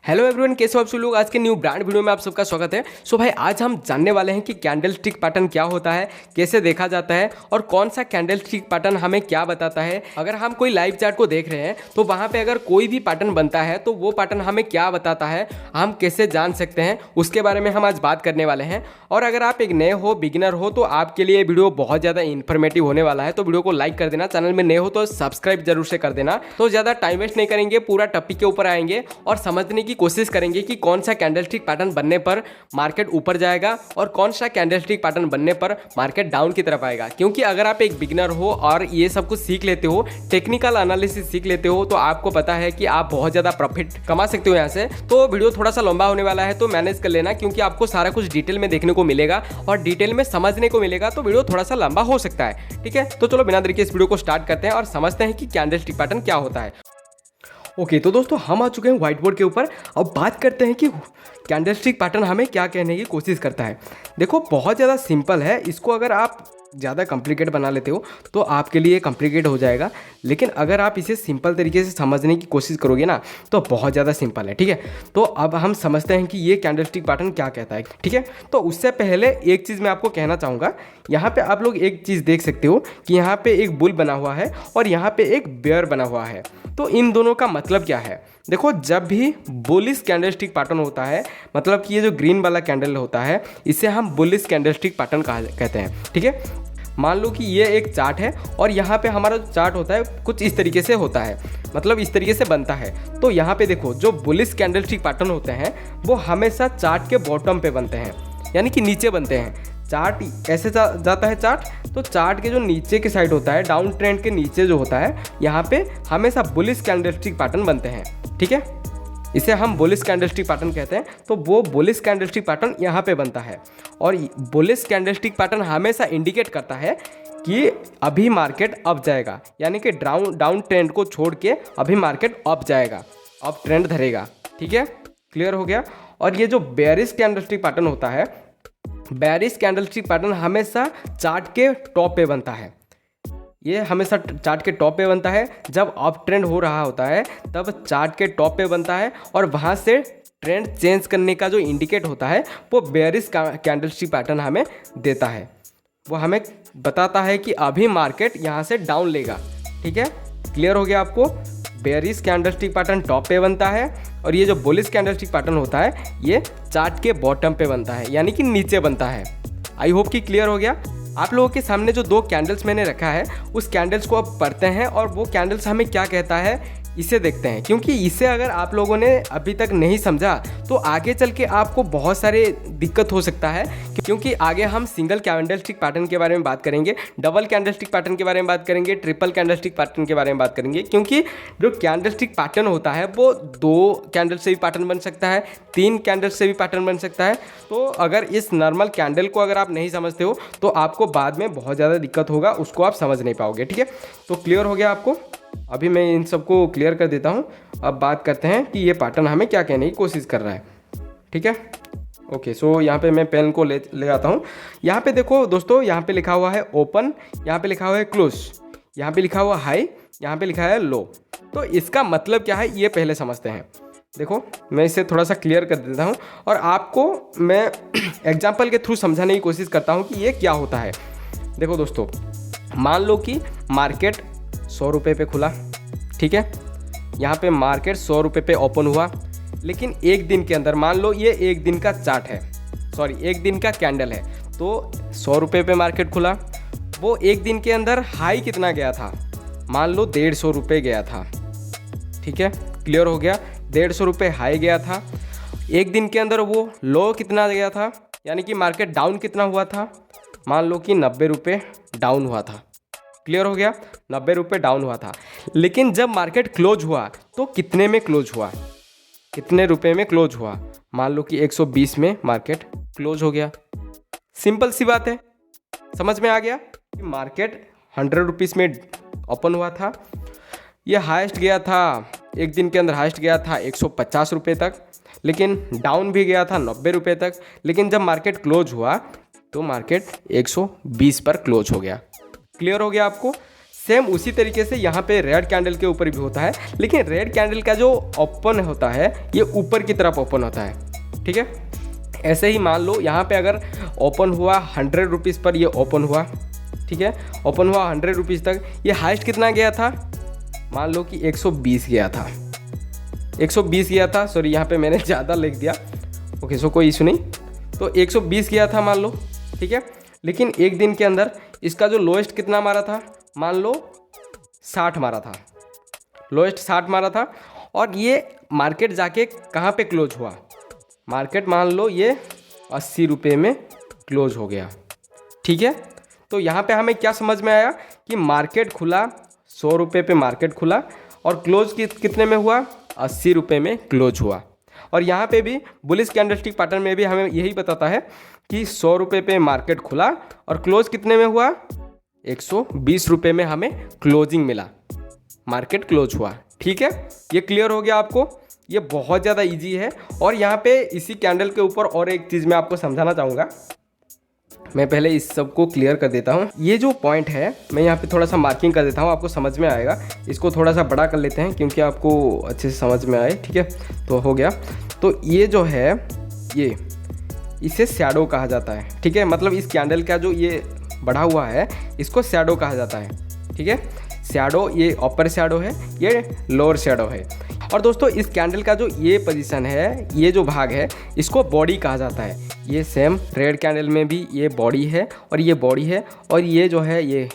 Hello everyone, कैसे हो आप सब लोग। आज के न्यू ब्रांड वीडियो में आप सबका स्वागत है। सो भाई आज हम जानने वाले हैं कि कैंडल स्टिक पैटर्न क्या होता है, कैसे देखा जाता है और कौन सा कैंडल स्टिक पैटर्न हमें क्या बताता है। अगर हम कोई लाइव चार्ट को देख रहे हैं तो वहाँ पे अगर कोई भी पैटर्न बनता है तो वो पैटर्न हमें क्या बताता है, हम कैसे जान सकते हैं, उसके बारे में हम आज बात करने वाले हैं। और अगर आप एक नए हो, बिगिनर हो, तो आपके लिए वीडियो बहुत ज़्यादा इन्फॉर्मेटिव होने वाला है। तो वीडियो को लाइक कर देना, चैनल में नए हो तो सब्सक्राइब जरूर से कर देना। तो ज़्यादा टाइम वेस्ट नहीं करेंगे, पूरा टॉपिक के ऊपर आएंगे और समझने की कोशिश करेंगे कि कौन सा कैंडलस्टिक पैटर्न बनने पर मार्केट ऊपर जाएगा और कौन सा कैंडलस्टिक पैटर्न बनने पर मार्केट डाउन की तरफ आएगा। क्योंकि अगर आप एक बिगिनर हो और ये सब कुछ सीख लेते हो, टेक्निकल एनालिसिस सीख लेते हो, तो आपको पता है कि आप बहुत ज़्यादा प्रॉफिट कमा सकते हो यहाँ से। तो वीडियो थोड़ा सा लंबा होने वाला है तो मैनेज कर लेना, क्योंकि आपको सारा कुछ डिटेल में देखने को मिलेगा और डिटेल में समझने को मिलेगा। तो वीडियो थोड़ा सा लंबा हो सकता है, ठीक है। तो चलो बिना देरी के इस वीडियो को स्टार्ट करते हैं और समझते हैं कि कैंडलस्टिक पैटर्न क्या होता है। ओके तो दोस्तों हम आ चुके हैं व्हाइट बोर्ड के ऊपर। अब बात करते हैं कि कैंडलस्टिक पैटर्न हमें क्या कहने की कोशिश करता है। देखो बहुत ज़्यादा सिंपल है, इसको अगर आप ज़्यादा कॉम्प्लिकेट बना लेते हो तो आपके लिए कॉम्प्लिकेट हो जाएगा, लेकिन अगर आप इसे सिंपल तरीके से समझने की कोशिश करोगे ना तो बहुत ज़्यादा सिंपल है, ठीक है। तो अब हम समझते हैं कि ये कैंडलस्टिक पैटर्न क्या कहता है, ठीक है। तो उससे पहले एक चीज़ मैं आपको कहना चाहूँगा। यहाँ पे आप लोग एक चीज़ देख सकते हो कि यहाँ पे एक बुल बना हुआ है और यहाँ पे एक बेयर बना हुआ है। तो इन दोनों का मतलब क्या है? देखो जब भी बुलिश कैंडलस्टिक पैटर्न होता है, मतलब कि ये जो ग्रीन वाला कैंडल होता है, इसे हम बुलिश कैंडलस्टिक पैटर्न कहते हैं, ठीक है। मान लो कि ये एक चार्ट है और यहाँ पे हमारा जो चार्ट होता है कुछ इस तरीके से होता है, मतलब इस तरीके से बनता है। तो यहाँ पे देखो जो बुलिश कैंडलस्टिक पैटर्न होते हैं वो हमेशा चार्ट के बॉटम पे बनते हैं, यानी कि नीचे बनते हैं। चार्ट ऐसे जाता है चार्ट, तो चार्ट के जो नीचे के साइड होता है, डाउन ट्रेंड के नीचे जो होता है, यहाँ पे हमेशा बुलिश कैंडलस्टिक पैटर्न बनते हैं, ठीक है। इसे हम बुलिश कैंडलस्टिक पैटर्न कहते हैं। तो वो बुलिश कैंडलस्टिक पैटर्न यहाँ पे बनता है और बुलिश कैंडलस्टिक पैटर्न हमेशा इंडिकेट करता है कि अभी मार्केट अप जाएगा, यानी कि डाउन ट्रेंड को छोड़ के अभी मार्केट अप जाएगा, अप ट्रेंड धरेगा, ठीक है। क्लियर हो गया। और ये जो बेयरिश कैंडलस्टिक पैटर्न होता है, बेयरिश कैंडलस्टिक पैटर्न हमेशा चार्ट के टॉप पे बनता है। ये हमेशा चार्ट के टॉप पे बनता है। जब अप ट्रेंड हो रहा होता है तब चार्ट के टॉप पे बनता है और वहाँ से ट्रेंड चेंज करने का जो इंडिकेट होता है वो बेयरिश कैंडलस्टिक पैटर्न हमें देता है। वो हमें बताता है कि अभी मार्केट यहाँ से डाउन लेगा, ठीक है। क्लियर हो गया आपको। बेयरिश कैंडलस्टिक पैटर्न टॉप पे बनता है और ये जो बुलिश कैंडलस्टिक पैटर्न होता है ये चार्ट के बॉटम पे बनता है, यानी कि नीचे बनता है। आई होप कि क्लियर हो गया। आप लोगों के सामने जो दो कैंडल्स मैंने रखा है उस कैंडल्स को अब पढ़ते हैं और वो कैंडल्स हमें क्या कहता है इसे देखते हैं। क्योंकि इसे अगर आप लोगों ने अभी तक नहीं समझा तो आगे चल के आपको बहुत सारे दिक्कत हो सकता है, क्योंकि आगे हम सिंगल कैंडलस्टिक पैटर्न के बारे में बात करेंगे, डबल कैंडलस्टिक पैटर्न के बारे में बात करेंगे, ट्रिपल कैंडलस्टिक पैटर्न के बारे में बात करेंगे। क्योंकि जो कैंडलस्टिक पैटर्न होता है वो 2 कैंडल से भी पैटर्न बन सकता है, 3 कैंडल से भी पैटर्न बन सकता है। तो अगर इस नॉर्मल कैंडल को अगर आप नहीं समझते हो तो आपको बाद में बहुत ज़्यादा दिक्कत होगा, उसको आप समझ नहीं पाओगे, ठीक है। तो क्लियर हो गया आपको। अभी मैं इन सबको क्लियर कर देता हूँ। अब बात करते हैं कि ये पैटर्न हमें क्या कहने की कोशिश कर रहा है, ठीक है। ओके सो यहाँ पे मैं पेन को ले आता हूँ। यहाँ पे देखो दोस्तों, यहाँ पे लिखा हुआ है ओपन, यहाँ पे लिखा हुआ है क्लोज, यहाँ पे लिखा हुआ हाई, यहाँ पे लिखा है लो। तो इसका मतलब क्या है ये पहले समझते हैं। देखो मैं इसे थोड़ा सा क्लियर कर देता हूँ और आपको मैं एग्जाम्पल के थ्रू समझाने की कोशिश करता हूँ कि ये क्या होता है। देखो दोस्तों, मान लो कि मार्केट 100 रुपये पे खुला, ठीक है। यहाँ पे मार्केट 100 रुपये पे ओपन हुआ, लेकिन एक दिन के अंदर, मान लो ये एक दिन का चार्ट है, सॉरी एक दिन का कैंडल है, तो 100 रुपये पे मार्केट खुला। वो एक दिन के अंदर हाई कितना गया था? मान लो 150 रुपये गया था, ठीक है। क्लियर हो गया। 150 रुपये हाई गया था। एक दिन के अंदर वो लो कितना गया था, यानी कि मार्केट डाउन कितना हुआ था? मान लो कि 90 रुपये डाउन हुआ था। क्लियर हो गया। 90 रुपये डाउन हुआ था, लेकिन जब मार्केट क्लोज हुआ तो कितने में क्लोज हुआ, कितने रुपए में क्लोज हुआ? मान लो कि 120 में मार्केट क्लोज हो गया। सिंपल सी बात है, समझ में आ गया कि मार्केट 100 रुपीज़ में ओपन हुआ था। ये हाईएस्ट गया था, एक दिन के अंदर हाईएस्ट गया था 150 रुपये तक, लेकिन डाउन भी गया था 90 रुपये तक। लेकिन जब मार्केट क्लोज हुआ तो मार्केट 120 पर क्लोज हो गया। क्लियर हो गया आपको। सेम उसी तरीके से यहाँ पे रेड कैंडल के ऊपर भी होता है, लेकिन रेड कैंडल का जो ओपन होता है ये ऊपर की तरफ ओपन होता है। ठीक है, ऐसे ही मान लो यहाँ पे अगर ओपन हुआ 100 रुपीज़ पर, ये ओपन हुआ, ठीक है, ओपन हुआ 100 रुपीज़ तक, ये हाइस्ट कितना गया था, मान लो कि 120 गया था, 120 गया था, सॉरी यहाँ पे मैंने ज़्यादा लिख दिया, ओके सो कोई इशू नहीं, तो 120 गया था मान लो, ठीक है। लेकिन एक दिन के अंदर इसका जो लोएस्ट कितना मारा था, मान लो 60 मारा था, लोएस्ट 60 मारा था, और ये मार्केट जाके कहाँ पे क्लोज हुआ, मार्केट मान लो ये 80 रुपये में क्लोज हो गया। ठीक है, तो यहाँ पे हमें क्या समझ में आया कि मार्केट खुला 100 रुपये पे, मार्केट खुला और क्लोज कितने में हुआ, 80 रुपये में क्लोज हुआ। और यहाँ पे भी बुलिश कैंडलस्टिक पैटर्न में भी हमें यही बताता है कि 100 रुपये पे मार्केट खुला और क्लोज कितने में हुआ, 120 रुपये में हमें क्लोजिंग मिला, मार्केट क्लोज हुआ। ठीक है, ये क्लियर हो गया आपको, ये बहुत ज़्यादा इजी है। और यहाँ पे इसी कैंडल के ऊपर और एक चीज़ मैं आपको समझाना चाहूँगा, मैं पहले इस सब को क्लियर कर देता हूँ। ये जो पॉइंट है मैं यहाँ पे थोड़ा सा मार्किंग कर देता हूँ, आपको समझ में आएगा। इसको थोड़ा सा बड़ा कर लेते हैं क्योंकि आपको अच्छे से समझ में आए। ठीक है, तो हो गया। तो ये जो है ये इसे शैडो कहा जाता है। ठीक है, मतलब इस कैंडल का जो ये बढ़ा हुआ है इसको शैडो कहा जाता है। ठीक है, शैडो, ये अपर शैडो है, ये लोअर शैडो है। और दोस्तों इस कैंडल का जो ये पोजीशन है, ये जो भाग है, इसको बॉडी कहा जाता है। ये सेम रेड कैंडल में भी ये बॉडी है और ये बॉडी है, और ये जो है ये,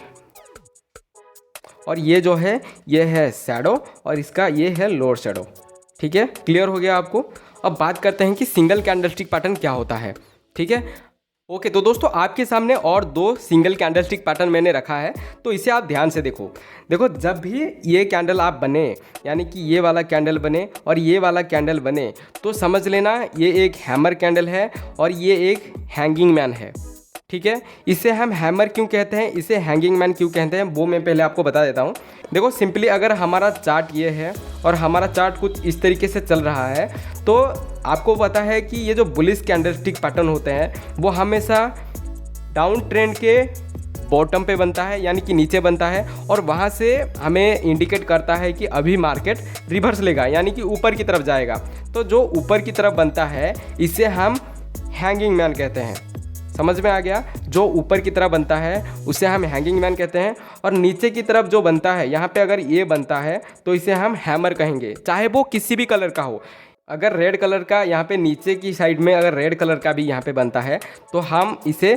और ये जो है ये है शैडो, और इसका ये है लोअर शैडो। ठीक है, क्लियर हो गया आपको। अब बात करते हैं कि सिंगल कैंडलस्टिक पैटर्न क्या होता है। ठीक है, ओके, तो दोस्तों आपके सामने और 2 सिंगल कैंडलस्टिक पैटर्न मैंने रखा है, तो इसे आप ध्यान से देखो। देखो, जब भी ये कैंडल आप बने, यानी कि ये वाला कैंडल बने और ये वाला कैंडल बने, तो समझ लेना ये एक हैमर कैंडल है और ये एक हैंगिंग मैन है। ठीक है, इसे हम हैमर क्यों कहते हैं, इसे हैंगिंग मैन क्यों कहते हैं, वो मैं पहले आपको बता देता हूँ। देखो, सिंपली अगर हमारा चार्ट ये है और हमारा चार्ट कुछ इस तरीके से चल रहा है, तो आपको पता है कि ये जो बुलिश कैंडलस्टिक पैटर्न होते हैं वो हमेशा डाउन ट्रेंड के बॉटम पे बनता है, यानी कि नीचे बनता है, और वहाँ से हमें इंडिकेट करता है कि अभी मार्केट रिवर्स लेगा, यानी कि ऊपर की तरफ जाएगा। तो जो ऊपर की तरफ बनता है इसे हम हैंगिंग मैन कहते हैं। समझ में आ गया, जो ऊपर की तरफ बनता है उसे हम हैंगिंग मैन कहते हैं, और नीचे की तरफ जो बनता है, यहाँ पे अगर ये बनता है तो इसे हम हैमर कहेंगे, चाहे वो किसी भी कलर का हो। अगर रेड कलर का यहाँ पे नीचे की साइड में अगर रेड कलर का भी यहाँ पे बनता है तो हम इसे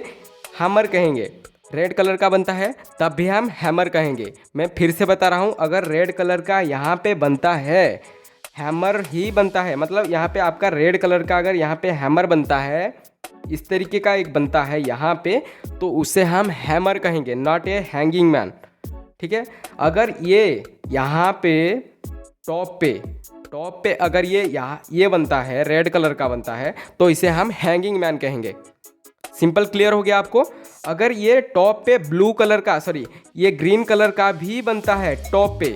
हैमर कहेंगे। रेड कलर का बनता है तब भी हम हैमर कहेंगे। मैं फिर से बता रहा हूँ, अगर रेड कलर का यहाँ पे बनता है, हैमर ही बनता है, मतलब यहाँ पे आपका रेड कलर का अगर यहाँ पे हैमर बनता है, इस तरीके का एक बनता है यहाँ पे, तो उसे हम हैमर कहेंगे, नॉट ए हैंगिंग मैन। ठीक है, अगर ये यहाँ पे टॉप पे अगर ये बनता है, रेड कलर का बनता है, तो इसे हम हैंगिंग मैन कहेंगे। सिंपल, क्लियर हो गया आपको। अगर ये टॉप पे ब्लू कलर का, सॉरी ये ग्रीन कलर का भी बनता है टॉप पे,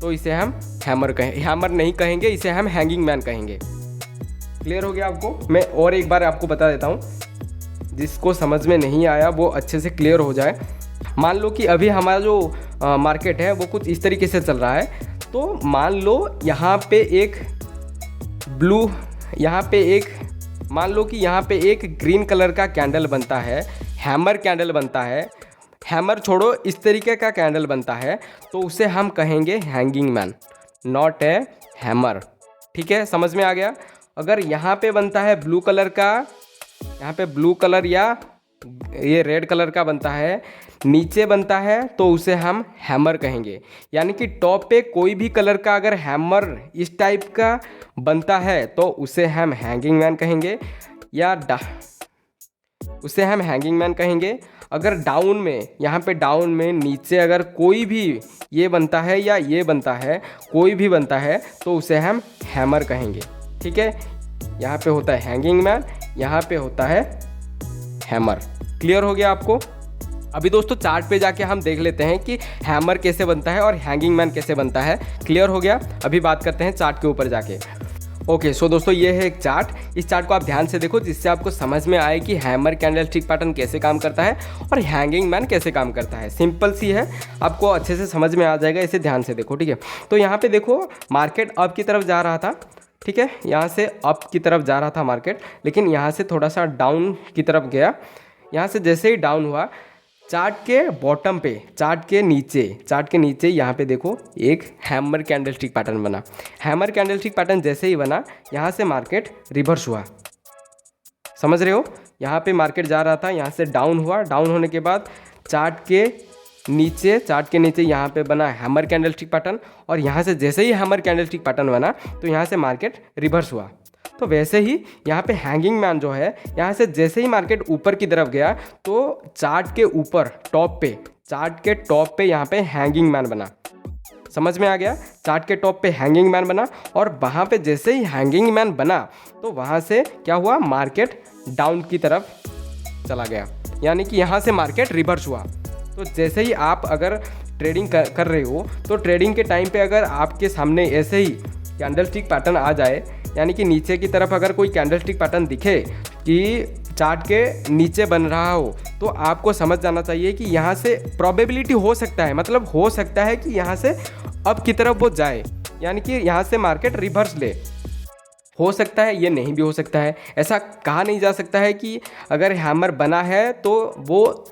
तो इसे हम हैमर नहीं कहेंगे, इसे हम हैंगिंग मैन कहेंगे। क्लियर हो गया आपको। मैं और एक बार आपको बता देता हूँ, जिसको समझ में नहीं आया वो अच्छे से क्लियर हो जाए। मान लो कि अभी हमारा जो मार्केट है वो कुछ इस तरीके से चल रहा है, तो मान लो यहाँ पे एक ब्लू, मान लो कि यहाँ पे एक ग्रीन कलर का कैंडल बनता है, हैमर कैंडल बनता है, हैमर छोड़ो इस तरीके का कैंडल बनता है, तो उसे हम कहेंगे hanging man, not a hammer. ठीक है, समझ में आ गया। अगर यहाँ पे बनता है ब्लू कलर का, यहाँ पे ब्लू कलर या ये रेड कलर का बनता है, नीचे बनता है, तो उसे हम हैमर कहेंगे। यानी कि टॉप पे कोई भी कलर का अगर हैमर इस टाइप का बनता है तो उसे हम हैंगिंग मैन कहेंगे, या उसे हम हैंगिंग मैन कहेंगे। अगर डाउन में, यहाँ पे डाउन में नीचे अगर कोई भी ये बनता है या ये बनता है, कोई भी बनता है, तो उसे हम हैमर कहेंगे। ठीक है, यहाँ पे होता है हैंगिंग मैन, यहाँ पे होता है हैमर। क्लियर हो गया आपको। अभी दोस्तों चार्ट पे जाके हम देख लेते हैं कि हैमर कैसे बनता है और हैंगिंग मैन कैसे बनता है। क्लियर हो गया। अभी बात करते हैं चार्ट के ऊपर जाके। ओके सो दोस्तों ये है एक चार्ट। इस चार्ट को आप ध्यान से देखो जिससे आपको समझ में आए कि हैमर कैंडलस्टिक पैटर्न कैसे काम करता है और हैंगिंग मैन कैसे काम करता है। सिंपल सी है, आपको अच्छे से समझ में आ जाएगा, इसे ध्यान से देखो, ठीक है। तो यहाँ पे देखो मार्केट अप की तरफ जा रहा था, ठीक है, यहाँ से अप की तरफ जा रहा था मार्केट, लेकिन यहाँ से थोड़ा सा डाउन की तरफ गया। यहाँ से जैसे ही डाउन हुआ, चार्ट के बॉटम पे, चार्ट के नीचे यहाँ पे देखो एक हैमर कैंडलस्टिक पैटर्न बना। हैमर कैंडलस्टिक पैटर्न जैसे ही बना, यहाँ से मार्केट रिवर्स हुआ। समझ रहे हो, यहाँ पे मार्केट जा रहा था, यहाँ से डाउन हुआ। डाउन होने के बाद चार्ट के नीचे यहाँ पे बना हैमर कैंडलस्टिक पैटर्न, और यहाँ से जैसे ही हैमर कैंडलस्टिक पैटर्न बना तो यहाँ से मार्केट रिवर्स हुआ। तो वैसे ही यहाँ पे हैंगिंग मैन जो है, यहाँ से जैसे ही मार्केट ऊपर की तरफ गया तो चार्ट के ऊपर चार्ट के टॉप पे यहाँ पे हैंगिंग मैन बना। समझ में आ गया, चार्ट के टॉप पे हैंगिंग मैन बना, और वहाँ पे जैसे ही हैंगिंग मैन बना तो वहाँ से क्या हुआ, मार्केट डाउन की तरफ चला गया, यानी कि यहाँ से मार्केट रिवर्स हुआ। तो जैसे ही आप अगर ट्रेडिंग कर रहे हो तो ट्रेडिंग के टाइम पे अगर आपके सामने ऐसे ही कैंडलस्टिक पैटर्न आ जाए, यानी कि नीचे की तरफ अगर कोई कैंडलस्टिक पैटर्न दिखे कि चार्ट के नीचे बन रहा हो, तो आपको समझ जाना चाहिए कि यहाँ से प्रोबेबिलिटी हो सकता है, मतलब हो सकता है कि यहाँ से अप की तरफ वो जाए, यानी कि यहाँ से मार्केट रिवर्स ले। हो सकता है, ये नहीं भी हो सकता है। ऐसा कहा नहीं जा सकता है कि अगर हैमर बना है तो वो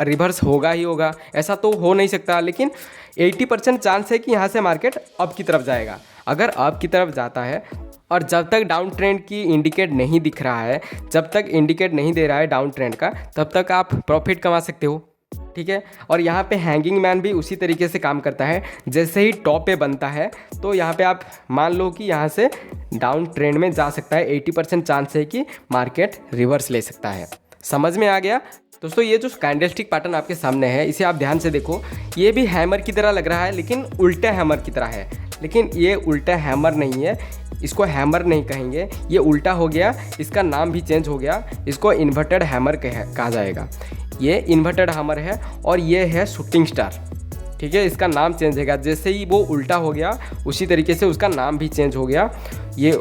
रिवर्स होगा ही होगा, ऐसा तो हो नहीं सकता। लेकिन 80% चांस है कि यहाँ से मार्केट अप की तरफ जाएगा। अगर अप की तरफ जाता है और जब तक डाउन ट्रेंड की इंडिकेट नहीं दिख रहा है, जब तक इंडिकेट नहीं दे रहा है डाउन ट्रेंड का, तब तक आप प्रॉफिट कमा सकते हो, ठीक है। और यहाँ पे हैंगिंग मैन भी उसी तरीके से काम करता है। जैसे ही टॉप पे बनता है तो यहाँ पे आप मान लो कि यहाँ से डाउन ट्रेंड में जा सकता है। 80% चांस है कि मार्केट रिवर्स ले सकता है। समझ में आ गया दोस्तों। ये जो कैंडलस्टिक पैटर्न आपके सामने है, इसे आप ध्यान से देखो। ये भी हैमर की तरह लग रहा है, लेकिन उल्टा हैमर की तरह है। लेकिन ये उल्टा हैमर नहीं है, इसको हैमर नहीं कहेंगे, ये उल्टा हो गया, इसका नाम भी चेंज हो गया। इसको इन्वर्टेड हैमर कहा जाएगा। ये इन्वर्टेड हैमर है और ये है शूटिंग स्टार, ठीक है। इसका नाम चेंज होगा, जैसे ही वो उल्टा हो गया उसी तरीके से उसका नाम भी चेंज हो गया। ये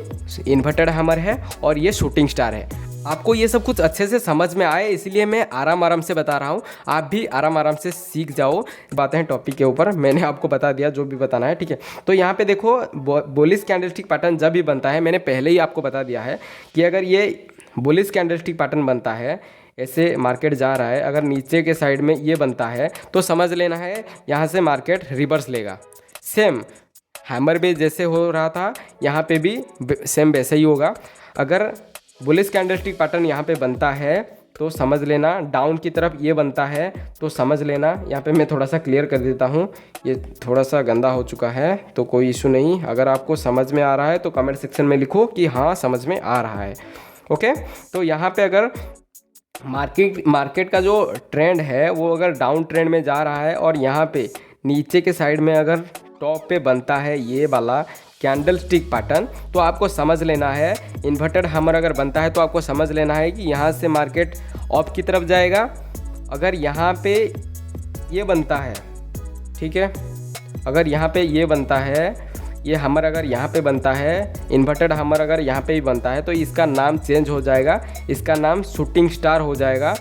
इन्वर्टेड हैमर है और ये शूटिंग स्टार है। आपको ये सब कुछ अच्छे से समझ में आए, इसलिए मैं आराम से बता रहा हूँ। आप भी आराम से सीख जाओ। बातें हैं टॉपिक के ऊपर, मैंने आपको बता दिया जो भी बताना है, ठीक है। तो यहाँ पे देखो बुलिश कैंडलस्टिक पैटर्न जब भी बनता है, मैंने पहले ही आपको बता दिया है कि अगर ये बुलिश कैंडलस्टिक पैटर्न बनता है, ऐसे मार्केट जा रहा है, अगर नीचे के साइड में ये बनता है तो समझ लेना है यहाँ से मार्केट रिवर्स लेगा। सेम हैमर भी जैसे हो रहा था, यहाँ पे भी सेम वैसे ही होगा। अगर बुलिश कैंडलस्टिक पैटर्न यहाँ पे बनता है तो समझ लेना डाउन की तरफ ये बनता है, तो समझ लेना। यहाँ पे मैं थोड़ा सा क्लियर कर देता हूँ, ये थोड़ा सा गंदा हो चुका है, तो कोई इशू नहीं। अगर आपको समझ में आ रहा है तो कमेंट सेक्शन में लिखो कि हाँ समझ में आ रहा है, ओके। तो यहाँ पे अगर मार्केट का जो ट्रेंड है वो अगर डाउन ट्रेंड में जा रहा है और यहाँ पे नीचे के साइड में अगर टॉप पे बनता है ये वाला कैंडलस्टिक पैटर्न, तो आपको समझ लेना है, इन्वर्टेड हैमर अगर बनता है तो आपको समझ लेना है कि यहाँ से मार्केट अप की तरफ जाएगा। अगर यहाँ पे ये बनता है, ठीक है, अगर यहाँ पे ये बनता है, ये हैमर अगर यहाँ पे बनता है, इन्वर्टेड हैमर अगर यहाँ पे भी बनता है, तो इसका नाम चेंज हो जाएगा, इसका नाम शूटिंग स्टार हो जाएगा।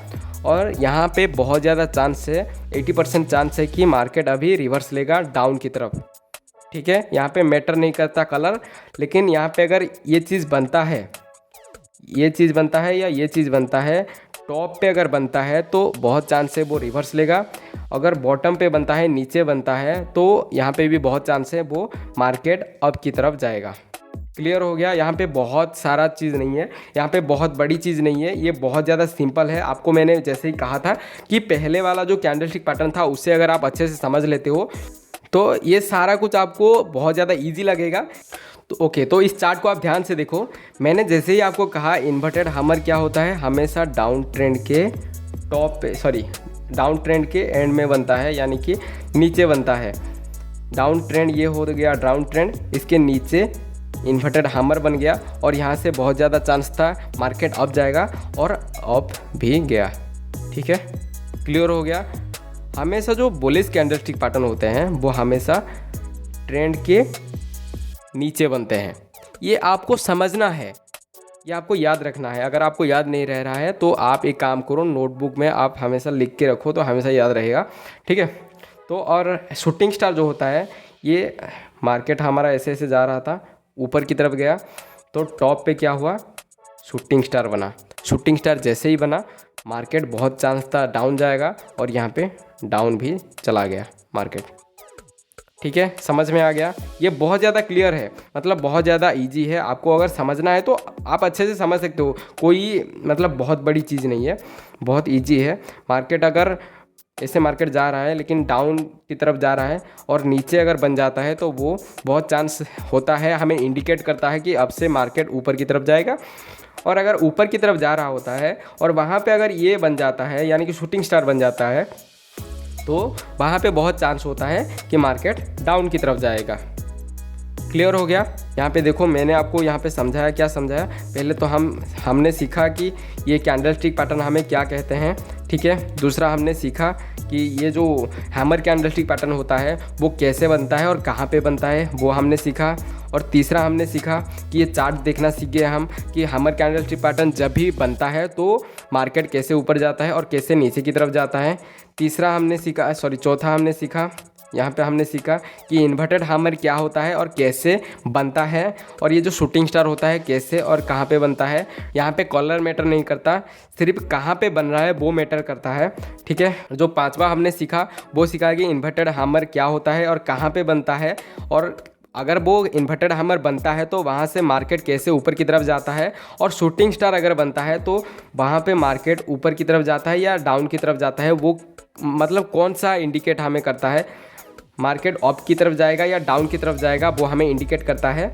और यहाँ पे बहुत ज़्यादा चांस है, 80% चांस है कि मार्केट अभी रिवर्स लेगा डाउन की तरफ, ठीक है। यहाँ पे मैटर नहीं करता कलर, लेकिन यहाँ पे अगर ये चीज़ बनता है, ये चीज़ बनता है या ये चीज़ बनता है, टॉप पे अगर बनता है तो बहुत चांस है वो रिवर्स लेगा। अगर बॉटम पे बनता है, नीचे बनता है, तो यहाँ पे भी बहुत चांस है वो मार्केट अप की तरफ जाएगा। क्लियर हो गया। यहाँ पे बहुत सारा चीज़ नहीं है, यहाँ पे बहुत बड़ी चीज़ नहीं है, ये बहुत ज़्यादा सिंपल है। आपको मैंने जैसे ही कहा था कि पहले वाला जो कैंडलस्टिक पैटर्न था उससे अगर आप अच्छे से समझ लेते हो तो ये सारा कुछ आपको बहुत ज़्यादा ईजी लगेगा। तो ओके, तो इस चार्ट को आप ध्यान से देखो। मैंने जैसे ही आपको कहा इन्वर्टेड हैमर क्या होता है, हमेशा डाउन ट्रेंड के टॉप पे, डाउन ट्रेंड के एंड में बनता है, यानी कि नीचे बनता है। डाउन ट्रेंड ये हो गया डाउन ट्रेंड, इसके नीचे इन्वर्टेड हैमर बन गया और यहाँ से बहुत ज़्यादा चांस था मार्केट अप जाएगा और अप भी गया, ठीक है। क्लियर हो गया। हमेशा जो बुलिश कैंडलस्टिक पैटर्न होते हैं वो हमेशा ट्रेंड के नीचे बनते हैं। ये आपको समझना है, ये आपको याद रखना है। अगर आपको याद नहीं रह रहा है तो आप एक काम करो, नोटबुक में आप हमेशा लिख के रखो तो हमेशा याद रहेगा, ठीक है। तो और शूटिंग स्टार जो होता है, ये मार्केट हमारा ऐसे ऐसे जा रहा था, ऊपर की तरफ गया तो टॉप पे क्या हुआ, शूटिंग स्टार बना। शूटिंग स्टार जैसे ही बना, मार्केट बहुत चांस था डाउन जाएगा और यहाँ पे डाउन भी चला गया मार्केट, ठीक है। समझ में आ गया? ये बहुत ज़्यादा क्लियर है, मतलब बहुत ज़्यादा इजी है। आपको अगर समझना है तो आप अच्छे से समझ सकते हो, कोई मतलब बहुत बड़ी चीज़ नहीं है, बहुत इजी है। मार्केट अगर ऐसे मार्केट जा रहा है लेकिन डाउन की तरफ जा रहा है और नीचे अगर बन जाता है तो वो बहुत चांस होता है, हमें इंडिकेट करता है कि अब से मार्केट ऊपर की तरफ जाएगा। और अगर ऊपर की तरफ जा रहा होता है और वहाँ पे अगर ये बन जाता है, यानी कि शूटिंग स्टार बन जाता है, तो वहाँ पे बहुत चांस होता है कि मार्केट डाउन की तरफ जाएगा। क्लियर हो गया? यहाँ पे देखो, मैंने आपको यहाँ पे समझाया, क्या समझाया। पहले तो हमने सीखा कि ये कैंडलस्टिक पैटर्न हमें क्या कहते हैं, ठीक है। दूसरा हमने सीखा कि ये जो हैमर कैंडलस्टिक पैटर्न होता है वो कैसे बनता है और कहाँ पे बनता है, वो हमने सीखा। और तीसरा हमने सीखा कि ये चार्ट देखना सीख गए हम कि हैमर कैंडलस्टिक पैटर्न जब भी बनता है तो मार्केट कैसे ऊपर जाता है और कैसे नीचे की तरफ जाता है। चौथा हमने सीखा, यहाँ पे हमने सीखा कि इन्वर्टेड हैमर क्या होता है और कैसे बनता है, और ये जो शूटिंग स्टार होता है कैसे और कहाँ पे बनता है। यहाँ पे कलर मैटर नहीं करता, सिर्फ कहाँ पे बन रहा है वो मैटर करता है, ठीक है। जो पांचवा हमने सीखा वो सीखा कि इन्वर्टेड हैमर क्या होता है और कहाँ पे बनता है, और अगर वो इन्वर्टेड हैमर बनता है तो वहाँ से मार्केट कैसे ऊपर की तरफ जाता है, और शूटिंग स्टार अगर बनता है तो वहाँ पे मार्केट ऊपर की तरफ जाता है या डाउन की तरफ जाता है, वो मतलब कौन सा इंडिकेट हमें करता है, मार्केट अप की तरफ जाएगा या डाउन की तरफ जाएगा, वो हमें इंडिकेट करता है,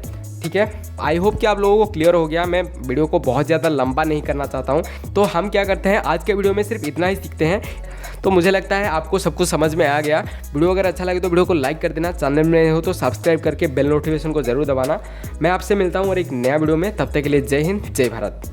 ठीक है। आई होप कि आप लोगों को क्लियर हो गया। मैं वीडियो को बहुत ज़्यादा लंबा नहीं करना चाहता हूँ, तो हम क्या करते हैं, आज के वीडियो में सिर्फ इतना ही सीखते हैं। तो मुझे लगता है आपको सब कुछ समझ में आ गया। वीडियो अगर अच्छा लगे तो वीडियो को लाइक कर देना, चैनल में नए हो तो सब्सक्राइब करके बेल नोटिफिकेशन को जरूर दबाना। मैं आपसे मिलता हूँ और एक नया वीडियो में, तब तक के लिए जय हिंद, जय भारत।